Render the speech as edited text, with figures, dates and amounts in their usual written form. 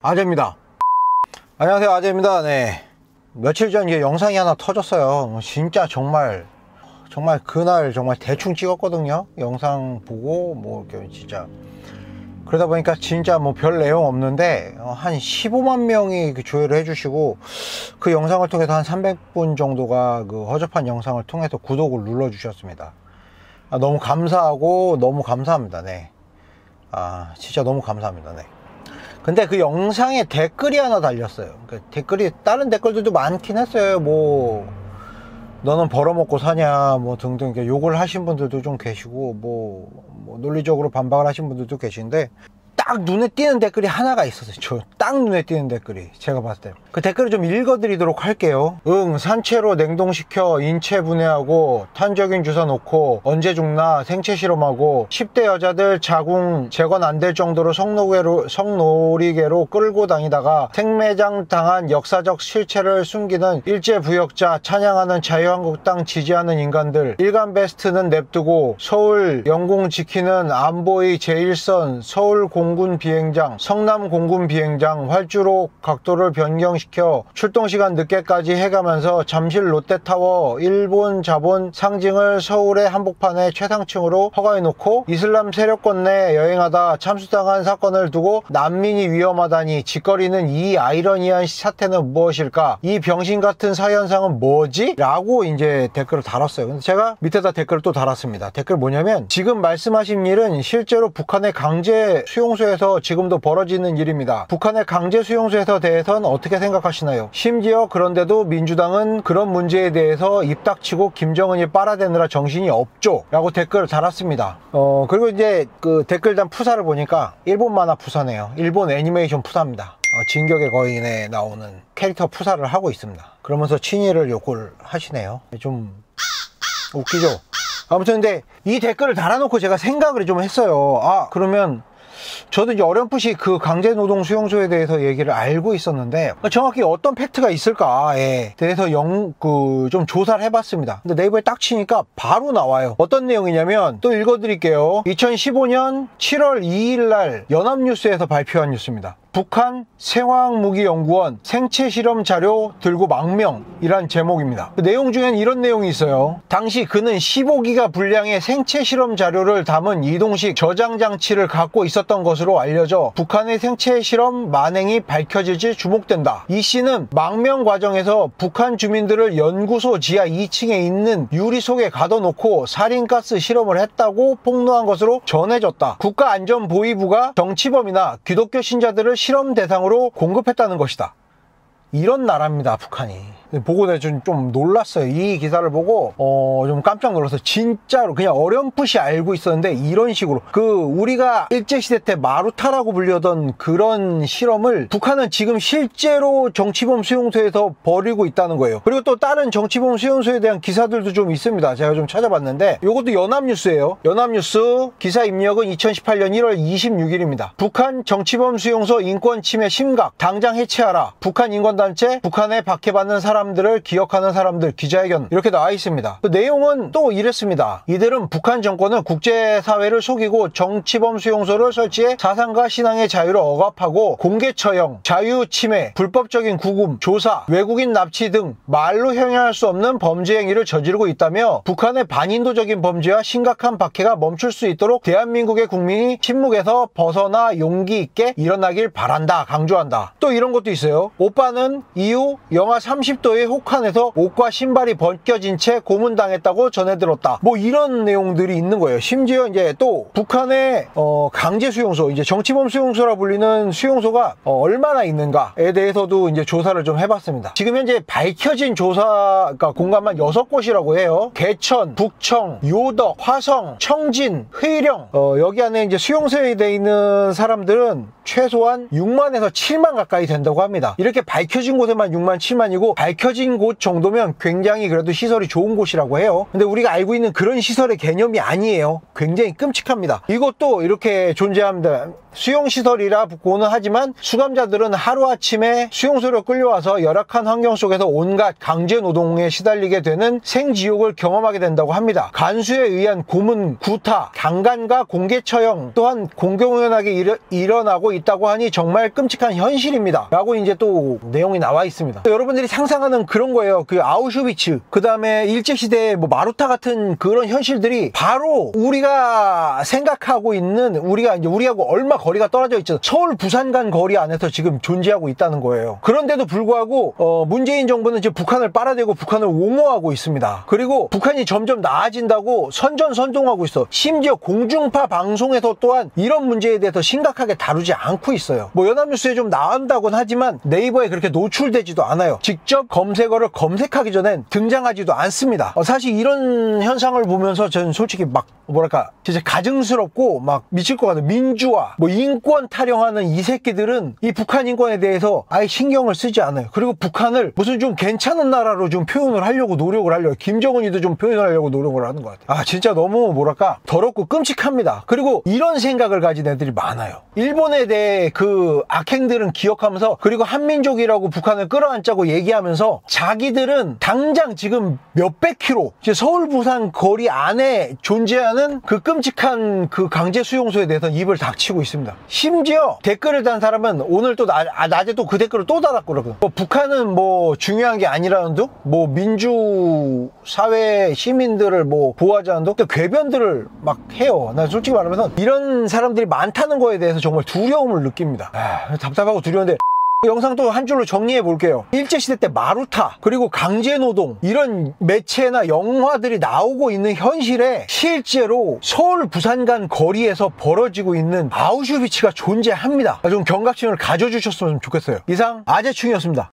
아재입니다. 안녕하세요, 아재입니다. 네, 며칠 전 이제 영상이 하나 터졌어요. 진짜 정말 그날 정말 대충 찍었거든요. 영상 보고 뭐 이렇게 진짜 그러다 보니까 진짜 뭐 별 내용 없는데 한 15만 명이 조회를 해주시고, 그 영상을 통해서 한 300분 정도가 그 허접한 영상을 통해서 구독을 눌러 주셨습니다. 너무 감사하고 너무 감사합니다. 네, 진짜 너무 감사합니다. 네. 근데 그 영상에 댓글이 하나 달렸어요. 그 댓글이, 다른 댓글들도 많긴 했어요. 뭐 너는 벌어먹고 사냐 뭐 등등 욕을 하신 분들도 좀 계시고, 뭐 논리적으로 반박을 하신 분들도 계신데, 딱 눈에 띄는 댓글이 하나가 있었어요. 딱 눈에 띄는 댓글이, 제가 봤을 때 그 댓글을 좀 읽어드리도록 할게요. 산채로 냉동시켜 인체 분해하고 탄저균 주사 놓고 언제 죽나 생체 실험하고 10대 여자들 자궁 재건 안 될 정도로 성놀이개로 끌고 다니다가 생매장 당한 역사적 실체를 숨기는 일제부역자, 찬양하는 자유한국당 지지하는 인간들, 일간 베스트는 냅두고 서울 영공 지키는 안보의 제1선 서울 공군 비행장, 성남 공군 비행장 활주로 각도를 변경시켜 출동시간 늦게까지 해가면서 잠실 롯데타워 일본 자본 상징을 서울의 한복판에 최상층으로 허가해놓고 이슬람 세력권 내 여행하다 참수당한 사건을 두고 난민이 위험하다니 짓거리는 이 아이러니한 사태는 무엇일까? 이 병신같은 사현상은 뭐지? 라고 이제 댓글을 달았어요. 근데 제가 밑에다 댓글을 또 달았습니다. 댓글 뭐냐면, 지금 말씀하신 일은 실제로 북한의 강제 수용소에서 지금도 벌어지는 일입니다. 북한의 강제 수용소에서 대해서는 어떻게 생각하시나요? 심지어 그런데도 민주당은 그런 문제에 대해서 입 닥치고 김정은이 빨아대느라 정신이 없죠? 라고 댓글을 달았습니다. 그리고 이제 그 댓글단 푸사를 보니까 일본 만화 푸사네요. 일본 애니메이션 푸사입니다. 진격의 거인에 나오는 캐릭터 푸사를 하고 있습니다. 그러면서 친일을 욕을 하시네요. 좀 웃기죠? 아무튼 근데 이 댓글을 달아놓고 제가 생각을 좀 했어요. 그러면 저도 이제 어렴풋이 그 강제노동 수용소에 대해서 얘기를 알고 있었는데, 정확히 어떤 팩트가 있을까에 대해서 좀 조사를 해봤습니다. 근데 네이버에 딱 치니까 바로 나와요. 어떤 내용이냐면, 또 읽어드릴게요. 2015년 7월 2일 날 연합뉴스에서 발표한 뉴스입니다. 북한 생화학무기연구원 생체실험 자료 들고 망명이란 제목입니다. 그 내용 중엔 이런 내용이 있어요. 당시 그는 15기가 분량의 생체실험 자료를 담은 이동식 저장장치를 갖고 있었던 것으로 알려져 북한의 생체실험 만행이 밝혀질지 주목된다. 이 씨는 망명 과정에서 북한 주민들을 연구소 지하 2층에 있는 유리 속에 가둬놓고 살인가스 실험을 했다고 폭로한 것으로 전해졌다. 국가안전보위부가 정치범이나 기독교 신자들을 실험 대상으로 공급했다는 것이다. 이런 나라입니다, 북한이. 보고 내가 좀 놀랐어요. 이 기사를 보고 좀 깜짝 놀랐어요. 진짜로 그냥 어렴풋이 알고 있었는데, 이런 식으로 우리가 일제시대 때 마루타라고 불리던 그런 실험을 북한은 지금 실제로 정치범 수용소에서 벌이고 있다는 거예요. 그리고 또 다른 정치범 수용소에 대한 기사들도 좀 있습니다. 제가 좀 찾아봤는데 이것도 연합뉴스예요. 연합뉴스 기사 입력은 2018년 1월 26일입니다. 북한 정치범 수용소 인권 침해 심각, 당장 해체하라. 북한 인권단체, 북한에 박해받는 사람들을 기억하는 사람들 기자회견, 이렇게 나와 있습니다. 그 내용은 또 이랬습니다. 이들은 북한 정권은 국제사회를 속이고 정치범 수용소를 설치해 사상과 신앙의 자유를 억압하고 공개 처형, 자유 침해, 불법적인 구금, 조사, 외국인 납치 등 말로 형용할 수 없는 범죄 행위를 저지르고 있다며, 북한의 반인도적인 범죄와 심각한 박해가 멈출 수 있도록 대한민국의 국민이 침묵에서 벗어나 용기 있게 일어나길 바란다 강조한다. 또 이런 것도 있어요. 오빠는 이후 영하 30도의 혹한에서 옷과 신발이 벗겨진 채 고문당했다고 전해들었다. 뭐 이런 내용들이 있는 거예요. 심지어 이제 또 북한의 강제 수용소, 이제 정치범 수용소라 불리는 수용소가 얼마나 있는가에 대해서도 이제 조사를 좀 해봤습니다. 지금 현재 밝혀진 그러니까 공간만 6곳이라고 해요. 개천, 북청, 요덕, 화성, 청진, 회령. 여기 안에 이제 수용소에 돼 있는 사람들은 최소한 6만에서 7만 가까이 된다고 합니다. 이렇게 밝혀진 곳에만 6만 7만이고 밝혀진 곳 정도면 굉장히 그래도 시설이 좋은 곳이라고 해요. 근데 우리가 알고 있는 그런 시설의 개념이 아니에요. 굉장히 끔찍합니다. 이것도 이렇게 존재합니다. 수용시설이라고는 하지만 수감자들은 하루아침에 수용소로 끌려와서 열악한 환경 속에서 온갖 강제노동에 시달리게 되는 생지옥을 경험하게 된다고 합니다. 간수에 의한 고문, 구타, 강간과 공개처형 또한 공공연하게 일어나고 있다고 하니 정말 끔찍한 현실입니다. 라고 이제 또 내용이 나와 있습니다. 여러분들이 상상하는 그런 거예요. 그 아우슈비츠, 그 다음에 일제시대의 뭐 마루타 같은 그런 현실들이 바로 우리가 생각하고 있는 우리하고 얼마 거리가 떨어져 있죠. 서울 부산 간 거리 안에서 지금 존재하고 있다는 거예요. 그런데도 불구하고 문재인 정부는 지금 북한을 빨아대고 북한을 옹호하고 있습니다. 그리고 북한이 점점 나아진다고 선전선동하고 있어. 심지어 공중파 방송에서 또한 이런 문제에 대해서 심각하게 다루지 않고 있어요. 뭐 연합뉴스에 좀 나온다고는 하지만 네이버에 그렇게 노출되지도 않아요. 직접 검색어를 검색하기 전엔 등장하지도 않습니다. 사실 이런 현상을 보면서 저는 솔직히 막 뭐랄까 진짜 가증스럽고 막 미칠 것 같아요. 민주화, 뭐 인권 타령하는 이 새끼들은 이 북한 인권에 대해서 아예 신경을 쓰지 않아요. 그리고 북한을 무슨 좀 괜찮은 나라로 좀 표현을 하려고 노력을 하려고, 김정은이도 좀 표현을 하려고 노력을 하는 것 같아요. 진짜 너무 뭐랄까 더럽고 끔찍합니다. 그리고 이런 생각을 가진 애들이 많아요. 일본에 대해 그 악행들은 기억하면서, 그리고 한민족이라고 북한을 끌어안자고 얘기하면서 자기들은 당장 지금 몇백 킬로 서울 부산 거리 안에 존재하는 그 끔찍한 그 강제 수용소에 대해서 입을 닥치고 있습니다. 심지어 댓글을 단 사람은 오늘 또 낮에 또 그 댓글을 또 달았거든요. 북한은 뭐 중요한 게 아니라는 둥, 뭐 민주 사회 시민들을 뭐 보호하자는 둥, 궤변들을 막 해요. 난 솔직히 말하면서 이런 사람들이 많다는 거에 대해서 정말 두려움을 느낍니다. 답답하고 두려운데 영상 또 한 줄로 정리해 볼게요. 일제시대 때 마루타, 그리고 강제노동, 이런 매체나 영화들이 나오고 있는 현실에 실제로 서울 부산 간 거리에서 벌어지고 있는 아우슈비츠가 존재합니다. 좀 경각심을 가져주셨으면 좋겠어요. 이상 아재충이었습니다.